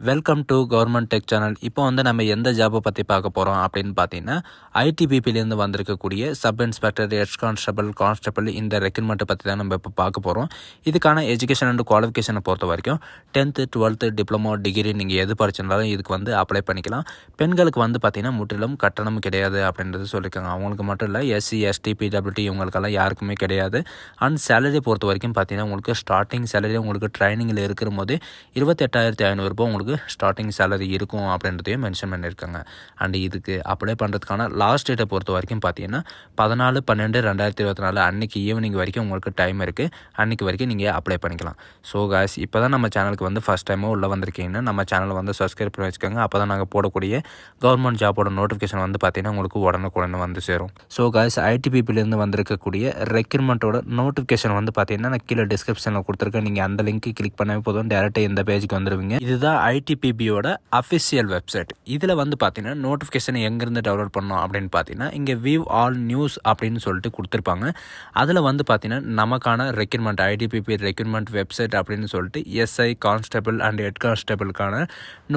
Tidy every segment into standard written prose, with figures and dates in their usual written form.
Welcome to government tech channel. இப்போ நம்ம எந்த ஜாபை பற்றி பார்க்க போகிறோம் அப்படின்னு பார்த்தீங்கன்னா, ஐடிபிபிலேருந்து வந்திருக்கக்கூடிய சப் இன்ஸ்பெக்டர், ஹெட் கான்ஸ்டபிள் இந்த ரெக்ரூட்மெண்ட்டை பற்றி தான் நம்ம இப்போ பார்க்க போகிறோம். இதுக்கான எஜுகேஷன் அண்ட் குவாலிஃபிகேஷனை பொறுத்த வரைக்கும் 10th 12th டிப்ளமோ டிகிரி நீங்கள் எது படிச்சிருந்தாலும் இதுக்கு அப்ளை பண்ணிக்கலாம். பெண்களுக்கு பார்த்தீங்கன்னா முற்றிலும் கட்டணம் கிடையாது அப்படின்றது சொல்லியிருக்காங்க. அவங்களுக்கு மட்டும் இல்லை, எஸ்சி எஸ்டி பிடபிள்யூடி இவங்களுக்கெல்லாம் யாருக்குமே கிடையாது. அண்ட் சேலரி பொறுத்த வரைக்கும் பார்த்தீங்கன்னா உங்களுக்கு ஸ்டார்டிங் சேலரி உங்களுக்கு ட்ரைனிங்கில் இருக்கிற போது 28,500 ரூபாய் உங்களுக்கு ஸ்டார்டிங் சேலரி இருக்கும் அப்படின்றதையும் மென்ஷன் பண்ணியிருக்காங்க. அண்ட் இதுக்கு அப்ளை பண்ணுறதுக்கான லாஸ்ட் டேட்டை பொறுத்த வரைக்கும் பார்த்தீங்கன்னா 14/12/2024 அன்றைக்கி ஈவினிங் வரைக்கும் உங்களுக்கு டைம் இருக்குது. அன்றைக்கி வரைக்கும் நீங்கள் அப்ளை பண்ணிக்கலாம். ஸோ காய்ஸ், இப்போ தான் நம்ம சேனலுக்கு ஃபஸ்ட் டைமோ உள்ளே வந்திருக்கீங்கன்னா நம்ம சேனலை சப்ஸ்கிரைப் பண்ணி வச்சுக்கோங்க. அப்போ தான் நாங்கள் போடக்கூடிய கவர்மெண்ட் ஜாபோட நோட்டிஃபிகேஷன் பார்த்தீங்கன்னா உங்களுக்கு உடனுக்குடனே சேரும். ஸோ காய்ஸ், ஐடிபிபிலேருந்து வந்திருக்கக்கூடிய ரெக்ரூட்மெண்ட்டோட நோட்டிஃபிகேஷன் பார்த்தீங்கன்னா நான் கீழே டிஸ்கிரிப்ஷனில் கொடுத்துருக்கேன். நீங்கள் அந்த லிங்க் கிளிக் பண்ணவே போதும், டேரெக்டாக இந்த பேஜுக்கு வந்துடுவீங்க. இதுதான் ஐடிபிபியோட அஃபிஷியல் வெப்சைட். இதில் பார்த்தீங்கன்னா நோட்டிஃபிகேஷன் எங்கேருந்து டவுன்லோட் பண்ணோம் அப்படின்னு பார்த்தீங்கன்னா இங்கே வியூ ஆல் நியூஸ் அப்படின்னு சொல்லிட்டு கொடுத்துருப்பாங்க. அதில் பார்த்தீங்கன்னா நமக்கான ரெக்ரூட்மெண்ட் ஐடிபிபி ரெக்ரூட்மெண்ட் வெப்சைட் அப்படின்னு சொல்லிட்டு எஸ்ஐ கான்ஸ்டபிள் அண்ட் ஹெட் கான்ஸ்டபிளுக்கான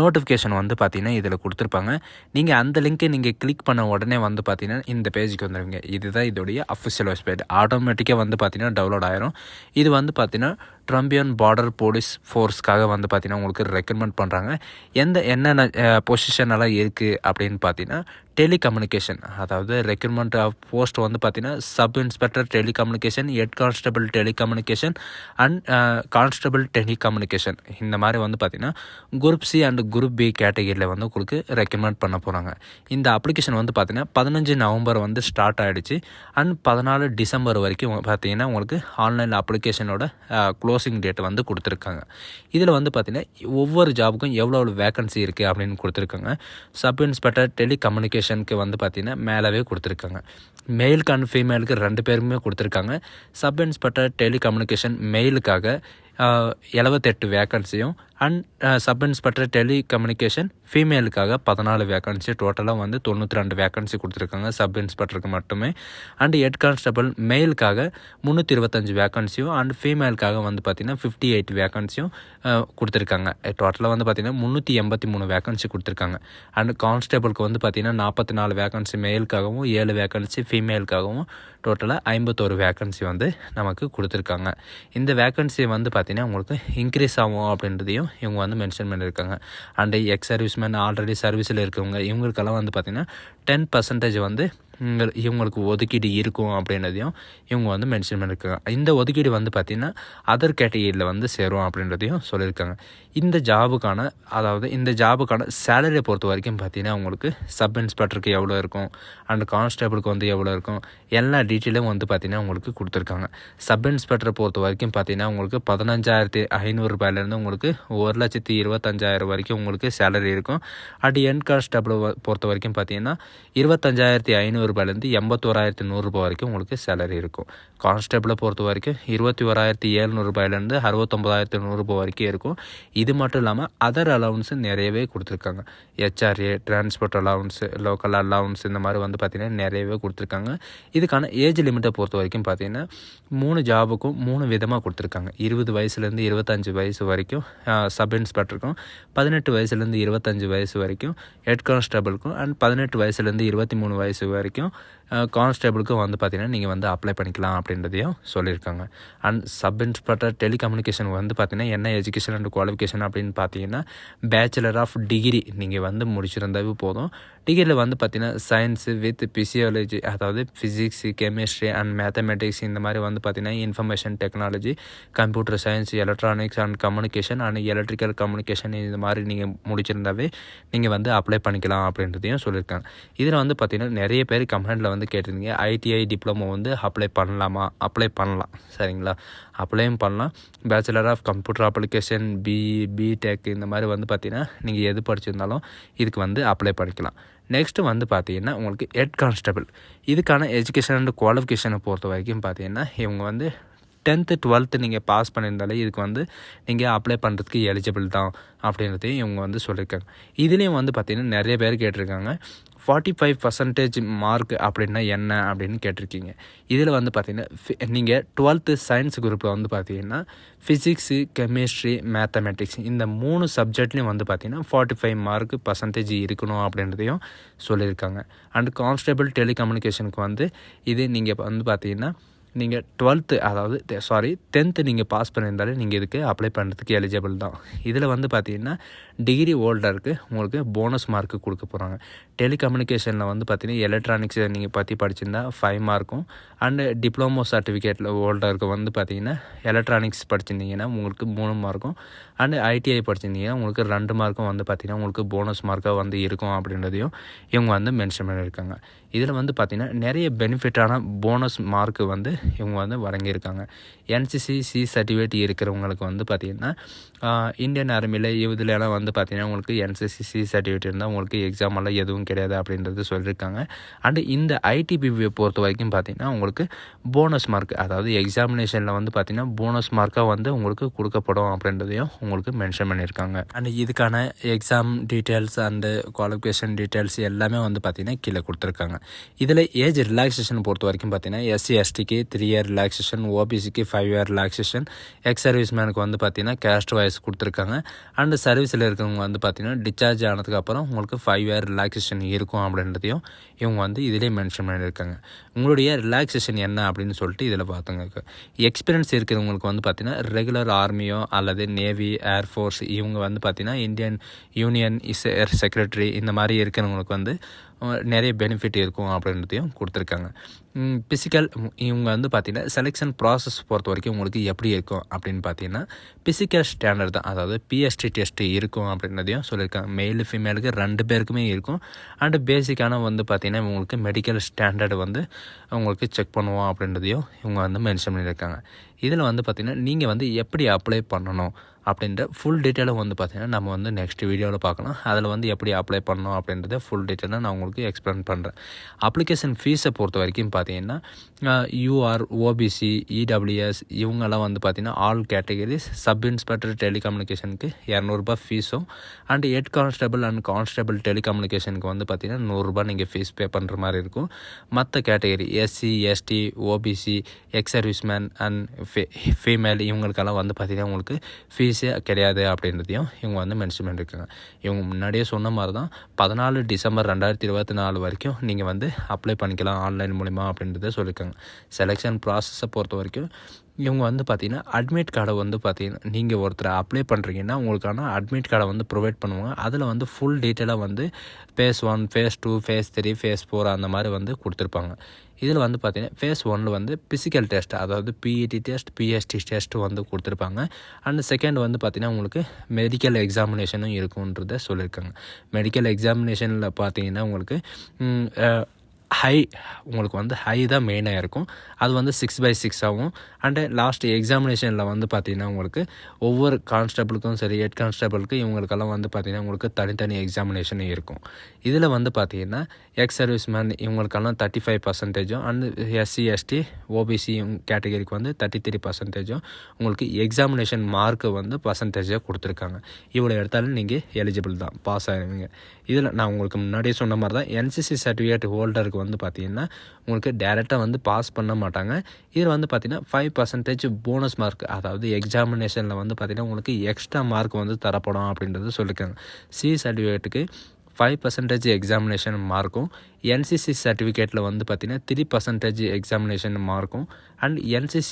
நோட்டிஃபிகேஷன் பார்த்தீங்கன்னா இதில் கொடுத்துருப்பாங்க. நீங்கள் அந்த லிங்க்கை நீங்கள் கிளிக் பண்ண உடனே பார்த்தீங்கன்னா இந்த பேஜுக்கு வந்துடுவீங்க. இதுதான் இதோடைய அஃபிஷியல் வெப்சைட். ஆட்டோமேட்டிக்காக பார்த்தீங்கன்னா டவுன்லோட் ஆயிரும். இது பார்த்தீங்கன்னா ட்ரம்பியன் பார்டர் போலீஸ் ஃபோர்ஸ்க்காக பார்த்தீங்கன்னா உங்களுக்கு ரெக்கமெண்ட் பண்ணுறாங்க. என்னென்ன பொசிஷன் எல்லாம் இருக்குது அப்படின்னு பார்த்தீங்கன்னா டெலிகம்யூனிகேஷன், அதாவது ரெக்ரூட்மெண்ட் ஆஃப் போஸ்ட் பார்த்தீங்கன்னா sub inspector telecommunication, head constable telecommunication and constable telecommunication. இந்த மாதிரி பார்த்தீங்கன்னா group C and group B கேட்டகரியில் உங்களுக்கு ரெக்ரூட்மெண்ட் பண்ண போகிறாங்க. இந்த அப்ளிகேஷன் பார்த்தீங்கன்னா 15 நவம்பர் ஸ்டார்ட் ஆகிடுச்சு. அண்ட் 14 டிசம்பர் வரைக்கும் பார்த்தீங்கன்னா உங்களுக்கு ஆன்லைன் அப்ளிகேஷனோட க்ளோசிங் டேட் கொடுத்துருக்காங்க. இதில் பார்த்தீங்கன்னா ஒவ்வொரு ஜாபுக்கும் எவ்வளோ வேக்கன்சி இருக்குது அப்படின்னு கொடுத்துருக்காங்க. சப் இன்ஸ்பெக்டர் டெலிகம்யூனிகேஷனுக்கு பார்த்தீங்கன்னா மேலவே கொடுத்துருக்காங்க. மெயிலுக்கு அண்ட் ஃபீமேலுக்கு 2 பேருமே கொடுத்துருக்காங்க. சப் இன்ஸ்பெக்டர் டெலிகம்யூனிகேஷன் மெயிலுக்காக 78 வேக்கன்சியும் அண்ட் சப் இன்ஸ்பெக்டர் டெலிகம்யூனிகேஷன் ஃபீமேலுக்காக 14 வேக்கன்சி, டோட்டலாக 92 வேக்கன்சி கொடுத்துருக்காங்க சப் இன்ஸ்பெக்டருக்கு மட்டுமே. அண்ட் ஹெட் கான்ஸ்டபிள் மெயிலுக்காக 325 வேக்கன்சியும் அண்ட் ஃபீமேலுக்காக பார்த்தீங்கன்னா 58 வேக்கன்சியும் கொடுத்துருக்காங்க. டோட்டலாக பார்த்தீங்கன்னா 383 வேக்கன்சி கொடுத்துருக்காங்க. அண்ட் கான்ஸ்டபிளுக்கு பார்த்தீங்கன்னா 44 வேக்கன்சி மெயிலுக்காகவும் 7 வேக்கன்சி ஃபீமேலுக்காகவும் டோட்டலாக 51 வேக்கன்சி நமக்கு கொடுத்துருக்காங்க. இந்த வேக்கன்சி பார்த்தீங்கன்னா உங்களுக்கு இன்க்ரீஸ் ஆகும் அப்படின்றதையும் இவங்க மென்ஷன் பண்ணியிருக்காங்க. அண்ட் எக்ஸ் சர்வீஸ்மேன் ஆல்ரெடி சர்வீஸில் இருக்கவங்க இவங்களுக்கெல்லாம் பார்த்தீங்கன்னா 10% இவங்களுக்கு ஒதுக்கீடு இருக்கும் அப்படின்றதையும் இவங்க மென்ஷன் பண்ணியிருக்காங்க. இந்த ஒதுக்கீடு பார்த்தீங்கன்னா அதர் கேட்டகரியில் சேரும் அப்படின்றதையும் சொல்லியிருக்காங்க. இந்த ஜாபுக்கான சேலரியை பொறுத்த வரைக்கும் பார்த்தீங்கன்னா உங்களுக்கு சப் இன்ஸ்பெக்டருக்கு எவ்வளோ இருக்கும் அண்ட் கான்ஸ்டபிளுக்கு எவ்வளோ இருக்கும் எல்லா டீட்டெயிலும் பார்த்தீங்கன்னா உங்களுக்கு கொடுத்துருக்காங்க. சப் இன்ஸ்பெக்டரை பொறுத்த வரைக்கும் பார்த்தீங்கன்னா உங்களுக்கு 15,500 ரூபாயிலேருந்து உங்களுக்கு 1,25,000 வரைக்கும் உங்களுக்கு சேலரி இருக்கும். அண்ட் ஹெட் கான்ஸ்டபிளை பொறுத்த வரைக்கும் பார்த்தீங்கன்னா 25,500 ரூபாயிலேருந்து 81,100 ரூபாய் வரைக்கும் உங்களுக்கு சேலரி இருக்கும். கான்ஸ்டபிளை பொறுத்த வரைக்கும் 21,700 ரூபாயிலேருந்து 69,100 ரூபாய் வரைக்கும் இருக்கும். இது மட்டும் இல்லாமல் அதர் அலவுன்ஸு நிறையவே கொடுத்துருக்காங்க. ஹெச்ஆர்ஏ, டிரான்ஸ்போர்ட் அலவுன்ஸு, லோக்கல் அலவுன்ஸ் இந்த மாதிரி பார்த்தீங்கன்னா நிறையவே கொடுத்துருக்காங்க. இதுக்கான ஏஜ் லிமிட்டை பொறுத்த வரைக்கும் பார்த்தீங்கன்னா 3 ஜாபுக்கும் 3 விதமாக கொடுத்துருக்காங்க. 20 வயசுலேருந்து 25 வயசு வரைக்கும் சப் இன்ஸ்பெக்டருக்கும், 18 வயசுலேருந்து 25 வயசு வரைக்கும் ஹெட் கான்ஸ்டபிளுக்கும் அண்ட் 18 வயசுலேருந்து 23 வயசு வரைக்கும் கான்ஸ்டபிளுக்கும் பார்த்தீங்கன்னா நீங்கள் அப்ளை பண்ணிக்கலாம் அப்படின்றதையும் சொல்லியிருக்காங்க. அண்ட் சப் இன்ஸ்பெக்டர் டெலிகம்யூனிகேஷன் பார்த்தீங்கன்னா என்ன எஜுகேஷன் அண்ட் குவாலிஃபிகேஷன் அப்படின்னு பார்த்தீங்கன்னா பேச்சுலர் ஆஃப் டிகிரி நீங்கள் முடிச்சிருந்தாவே போதும். டிகிரியில் பார்த்தீங்கன்னா சயின்ஸு வித் பிசியாலஜி, அதாவது ஃபிசிக்ஸ், கெமிஸ்ட்ரி அண்ட் மேத்தமெட்டிக்ஸ் இந்த மாதிரி பார்த்தீங்கன்னா information technology, computer science, electronics and communication and electrical communication இந்த மாதிரி நீங்கள் முடிச்சிருந்தாவே நீங்கள் அப்ளை பண்ணிக்கலாம் அப்படின்றதையும் சொல்லியிருக்காங்க. இதில் பார்த்தீங்கன்னா நிறைய பேர் கமெண்டில் கேட்டிருந்தீங்க ஐடிஐ டிப்ளமோ அப்ளை பண்ணலாமா? அப்ளை பண்ணலாம், சரிங்களா? அப்ளையும் பண்ணலாம். Bachelor of computer application, BTech இந்த மாதிரி பார்த்தீங்கன்னா நீங்கள் எது படிச்சிருந்தாலும் இதுக்கு அப்ளை பண்ணிக்கலாம். நெக்ஸ்ட்டு பார்த்தீங்கன்னா உங்களுக்கு ஹெட் கான்ஸ்டபிள் இதுக்கான எஜுகேஷன் அண்ட் குவாலிஃபிகேஷனை பொறுத்த வரைக்கும் பார்த்தீங்கன்னா இவங்க 10th 12th நீங்கள் பாஸ் பண்ணியிருந்தாலே இதுக்கு வந்து நீங்கள் அப்ளை பண்ணுறதுக்கு எலிஜிபிள் தான் அப்படின்றதையும் இவங்க வந்து சொல்லியிருக்காங்க. இதுலேயும் வந்து பார்த்திங்கன்னா நிறைய பேர் கேட்டிருக்காங்க 45% மார்க் அப்படின்னா என்ன அப்படின்னு கேட்டிருக்கீங்க. இதில் வந்து பார்த்திங்கன்னா நீங்கள் 12th சயின்ஸ் குரூப்பில் வந்து பார்த்திங்கன்னா ஃபிசிக்ஸு, கெமிஸ்ட்ரி, மேத்தமெட்டிக்ஸ் இந்த 3 சப்ஜெக்ட்லேயும் வந்து பார்த்திங்கன்னா 45 மார்க் பர்சன்டேஜ் இருக்கணும் அப்படின்றதையும் சொல்லியிருக்காங்க. அண்ட் கான்ஸ்டபிள் டெலிகம்யூனிகேஷனுக்கு வந்து இது நீங்கள் வந்து பார்த்திங்கன்னா நீங்கள் 10th நீங்கள் பாஸ் பண்ணியிருந்தாலே நீங்கள் இதுக்கு அப்ளை பண்ணுறதுக்கு எலிஜிபிள் தான். இதில் வந்து பார்த்திங்கன்னா டிகிரி ஹோல்டருக்கு உங்களுக்கு போனஸ் மார்க்கு கொடுக்க போகிறாங்க. டெலிகம்யூனிகேஷனில் வந்து பார்த்திங்கன்னா எலக்ட்ரானிக்ஸ் நீங்கள் பற்றி படிச்சிருந்தா 5 மார்க்கும், அண்டு டிப்ளமோ சர்டிஃபிகேட்டில் ஹோல்டருக்கு வந்து பார்த்திங்கன்னா எலக்ட்ரானிக்ஸ் படிச்சிருந்தீங்கன்னா உங்களுக்கு 3 மார்க்கும், அண்டு ஐடிஐ படிச்சிருந்தீங்கன்னா உங்களுக்கு 2 மார்க்கும் வந்து பார்த்திங்கன்னா உங்களுக்கு போனஸ் மார்க்காக வந்து இருக்கும் அப்படின்றதையும் இவங்க வந்து மென்ஷன் பண்ணியிருக்காங்க. இதில் வந்து பார்த்திங்கன்னா நிறைய பெனிஃபிட்டான போனஸ் மார்க்கு வந்து இவங்க வந்து வழங்கியிருக்காங்க. NCC சர்டிஃபிகேட் இருக்கிறவங்களுக்கு வந்து பார்த்திங்கன்னா இந்தியன் ஆர்மியில் இதுலலாம் வந்து பார்த்திங்கன்னா உங்களுக்கு NCC சர்டிஃபிகேட் இருந்தால் உங்களுக்கு எக்ஸாமெல்லாம் எதுவும் கிடையாது அப்படின்றது சொல்லியிருக்காங்க. அண்டு இந்த ஐடிபிபியை பொறுத்த வரைக்கும் பார்த்திங்கன்னா உங்களுக்கு போனஸ் மார்க், அதாவது எக்ஸாமினேஷனில் வந்து பார்த்திங்கன்னா போனஸ் மார்க்காக வந்து உங்களுக்கு கொடுக்கப்படும் அப்படின்றதையும் உங்களுக்கு மென்ஷன் பண்ணியிருக்காங்க. அண்ட் இதுக்கான exam details and qualification details எல்லாமே வந்து பார்த்திங்கன்னா கீழே கொடுத்துருக்காங்க. இதில் ஏஜ் ரிலாக்ஸேஷன் பொறுத்த வரைக்கும் பார்த்திங்கன்னா SC/STக்கு 3 இயர் ரிலாக்ஸேஷன், OBCக்கு 5 இயர் ரிலாக்ஸேஷன், எக்ஸ் சர்வீஸ்மேனுக்கு வந்து பார்த்திங்கன்னா கேஸ்ட் வைஸ் கொடுத்துருக்காங்க. அண்டு சர்வீஸில் இருக்கிறவங்க வந்து பார்த்திங்கன்னா டிஸ்சார்ஜ் ஆனதுக்கப்புறம் உங்களுக்கு 5 இயர் ரிலாக்ஸேஷன் இருக்கும் அப்படின்றதையும் இவங்க வந்து இதிலே மென்ஷன் பண்ணியிருக்காங்க. உங்களுடைய ரிலாக்ஸேஷன் என்ன அப்படின்னு சொல்லிட்டு இதில் பார்த்துங்க. எக்ஸ்பீரியன்ஸ் இருக்கிறவங்களுக்கு வந்து பார்த்திங்கன்னா ரெகுலர் ஆர்மியோ அல்லது நேவி, ஏர்ஃபோர்ஸ் இவங்க வந்து பார்த்திங்கன்னா இந்தியன் யூனியன் செக்ரட்டரி இந்த மாதிரி இருக்கிறவங்களுக்கு வந்து நிறைய பெனிஃபிட் இருக்கும் அப்படின்றதையும் கொடுத்துருக்காங்க. பிசிக்கல் இவங்க வந்து பார்த்திங்கன்னா செலெக்ஷன் ப்ராசஸ் பொறுத்த வரைக்கும் உங்களுக்கு எப்படி இருக்கும் அப்படின்னு பார்த்தீங்கன்னா பிசிக்கல் ஸ்டாண்டர்ட் தான், அதாவது PST டெஸ்ட்டு இருக்கும் அப்படின்றதையும் சொல்லியிருக்காங்க. மெயில் ஃபீமேலுக்கு 2 பேருக்குமே இருக்கும். அண்டு பேசிக்கான வந்து பார்த்திங்கன்னா உங்களுக்கு மெடிக்கல் ஸ்டாண்டர்டு வந்து உங்களுக்கு செக் பண்ணுவோம் அப்படின்றதையும் இவங்க வந்து மென்ஷன் பண்ணியிருக்காங்க. இதில் வந்து பார்த்திங்கன்னா நீங்கள் வந்து எப்படி அப்ளை பண்ணணும் அப்படின்ற ஃபுல் டீட்டெயிலும் வந்து பார்த்திங்கன்னா நம்ம வந்து நெக்ஸ்ட் வீடியோவில் பார்க்கலாம். அதில் வந்து எப்படி அப்ளை பண்ணணும் அப்படின்றத ஃபுல் டீட்டெயிலாக நான் உங்களுக்கு எக்ஸ்பிளைன் பண்ணுறேன். அப்ளிகேஷன் ஃபீஸை பொறுத்த வரைக்கும் பார்த்திங்கன்னா UR, OBC, EWS இவங்கெல்லாம் வந்து பார்த்திங்கன்னா ஆல் கேட்டகரிஸ் சப் இன்ஸ்பெக்டர் டெலிகம்யூனிகேஷனுக்கு 200 ரூபாய் ஃபீஸும், and head constable and constable டெலிகம்யூனிகேஷனுக்கு வந்து பார்த்திங்கன்னா 100 ரூபாய் நீங்கள் ஃபீஸ் பே பண்ணுற மாதிரி இருக்கும். மற்ற category SC, ST, OBC, X serviceman and female இவங்களுக்கெல்லாம் வந்து பார்த்திங்கன்னா உங்களுக்கு ஃபீஸே கிடையாது அப்படின்றதையும் இவங்க வந்து மென்ஷன் பண்ணியிருக்காங்க. இவங்க முன்னாடியே சொன்ன மாதிரி தான் 14 டிசம்பர் 2024 வரைக்கும் நீங்கள் வந்து அப்ளை பண்ணிக்கலாம் ஆன்லைன் மூலிமா அப்படின்றத சொல்லியிருக்காங்க. செலெக்ஷன் ப்ராசஸை பொறுத்த வரைக்கும் இவங்க வந்து பார்த்திங்கன்னா அட்மிட் கார்டை வந்து பார்த்திங்கன்னா நீங்கள் ஒருத்தரை அப்ளை பண்ணுறீங்கன்னா உங்களுக்கான அட்மிட் கார்டை வந்து ப்ரொவைட் பண்ணுவாங்க. அதில் வந்து ஃபுல் டீட்டெயிலாக வந்து phase 1, phase 2, phase 3, phase 4 அந்த மாதிரி வந்து கொடுத்துருப்பாங்க. இதில் வந்து பார்த்திங்கன்னா phase 1 வந்து பிசிக்கல் டெஸ்ட், அதாவது PET டெஸ்ட், PST டெஸ்ட்டு வந்து கொடுத்துருப்பாங்க. அண்ட் செகண்ட் வந்து பார்த்திங்கன்னா உங்களுக்கு மெடிக்கல் எக்ஸாமினேஷனும் இருக்குன்றத சொல்லியிருக்காங்க. மெடிக்கல் எக்ஸாமினேஷனில் பார்த்திங்கன்னா உங்களுக்கு உங்களுக்கு வந்து ஹை தான் மெயினாக இருக்கும். அது வந்து 6/6 ஆகும். அண்டு லாஸ்ட் எக்ஸாமினேஷனில் வந்து பார்த்திங்கன்னா உங்களுக்கு ஒவ்வொரு கான்ஸ்டபிளுக்கும் சரி, ஹெட் கான்ஸ்டபிளுக்கு இவங்களுக்கெல்லாம் வந்து பார்த்திங்கன்னா உங்களுக்கு தனித்தனி எக்ஸாமினேஷன் இருக்கும். இதில் வந்து பார்த்திங்கன்னா எக்ஸ் சர்வீஸ்மேன் இவங்களுக்கெல்லாம் 35%, அண்டு SC, ST, OBC கேட்டகரிக்கு வந்து 33% உங்களுக்கு எக்ஸாமினேஷன் மார்க்கு வந்து பர்சன்டேஜாக கொடுத்துருக்காங்க. இவ்வளோ எடுத்தாலும் நீங்கள் எலிஜிபிள் தான், பாஸ் ஆகிடுவீங்க. இதில் நான் உங்களுக்கு முன்னாடியே சொன்ன மாதிரி தான் NCC சர்டிஃபிகேட் ஹோல்டருக்கு வந்து பார்த்திங்கன்னா உங்களுக்கு டேரெக்டாக வந்து பாஸ் பண்ண மாட்டாங்க. இதில் வந்து பார்த்திங்கன்னா 5% போனஸ் மார்க், அதாவது எக்ஸாமினேஷனில் வந்து பார்த்திங்கன்னா உங்களுக்கு எக்ஸ்ட்ரா மார்க் வந்து தரப்படும் அப்படின்றது சொல்லியிருக்காங்க. C சர்டிஃபிகேட்டுக்கு 5% எக்ஸாமினேஷன் மார்க்கும், NCC சர்டிஃபிகேட்டில் வந்து பார்த்திங்கன்னா 3% எக்ஸாமினேஷன் மார்க்கும், அண்ட் NCC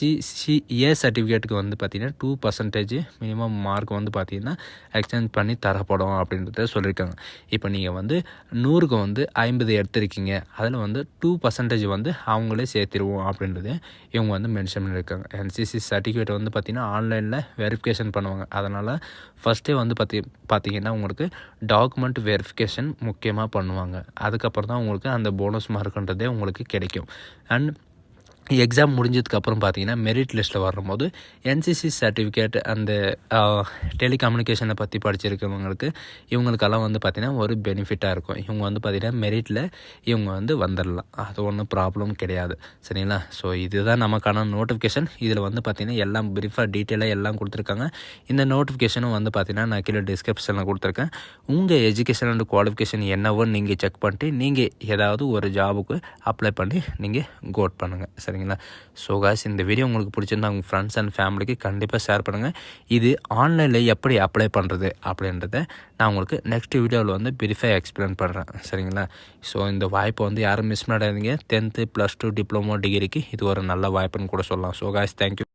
சர்டிஃபிகேட்டுக்கு வந்து பார்த்திங்கன்னா 2% மினிமம் மார்க் வந்து பார்த்திங்கன்னா எக்ஸ்சேஞ்ச் பண்ணி தரப்படும் அப்படின்றத சொல்லியிருக்காங்க. இப்போ நீங்கள் வந்து 100க்கு வந்து 50 எடுத்திருக்கீங்க, அதில் வந்து 2% வந்து அவங்களே சேர்த்திருவோம் அப்படின்றது இவங்க வந்து மென்ஷன் பண்ணியிருக்காங்க. NCC சர்டிஃபிகேட் வந்து பார்த்திங்கன்னா ஆன்லைனில் வெரிஃபிகேஷன் பண்ணுவாங்க. அதனால் ஃபஸ்ட்டே வந்து பார்த்திங்கன்னா உங்களுக்கு டாக்குமெண்ட் வெரிஃபிகேஷன் முக்கியமாக பண்ணுவாங்க. அதுக்கப்புறம் தான் உங்களுக்கு அந்த போனஸ் மார்க்குன்றதே உங்களுக்கு கிடைக்கும். அண்ட் எக்ஸாம் முடிஞ்சதுக்கப்புறம் பார்த்தீங்கன்னா மெரிட் லிஸ்ட்டில் வரும்போது என்சிசி சர்டிஃபிகேட் அந்த டெலிகம்யூனிகேஷனை பற்றி படிச்சிருக்கிறவங்களுக்கு இவங்களுக்கெல்லாம் வந்து பார்த்திங்கன்னா ஒரு பெனிஃபிட்டாக இருக்கும். இவங்க வந்து பார்த்திங்கன்னா மெரிட்டில் இவங்க வந்து வந்துடலாம், அது ஒன்றும் ப்ராப்ளம் கிடையாது. சரிங்களா? ஸோ இதுதான் நமக்கான நோட்டிஃபிகேஷன். இதில் வந்து பார்த்திங்கன்னா எல்லாம் ப்ரீஃபாக டீட்டெயிலாக எல்லாம் கொடுத்துருக்காங்க. இந்த நோட்டிஃபிகேஷனும் வந்து பார்த்திங்கன்னா நான் கீழே டிஸ்கிரிப்ஷனில் கொடுத்துருக்கேன். உங்கள் எஜுகேஷன் அண்ட் குவாலிஃபிகேஷன் என்னவோ நீங்கள் செக் பண்ணிட்டு நீங்கள் ஏதாவது ஒரு ஜாபுக்கு அப்ளை பண்ணி நீங்கள் கோட் பண்ணுங்கள். சரிங்களா? ஸோ காய்ஸ், இந்த வீடியோ உங்களுக்கு பிடிச்சிருந்தா உங்கள் ஃப்ரெண்ட்ஸ் அண்ட் ஃபேமிலிக்கு கண்டிப்பாக ஷேர் பண்ணுங்கள். இது ஆன்லைனில் எப்படி அப்ளை பண்ணுறது அப்படின்றத நான் உங்களுக்கு நெக்ஸ்ட் வீடியோவில் வந்து ப்ரீஃபாக எக்ஸ்பிளைன் பண்ணுறேன். சரிங்களா? ஸோ இந்த வாய்ப்பை வந்து யாரும் மிஸ் பண்ணாதீங்க. 10th +2 டிப்ளமோ டிகிரிக்கு இது ஒரு நல்ல வாய்ப்புன்னு கூட சொல்லலாம். So guys, thank you.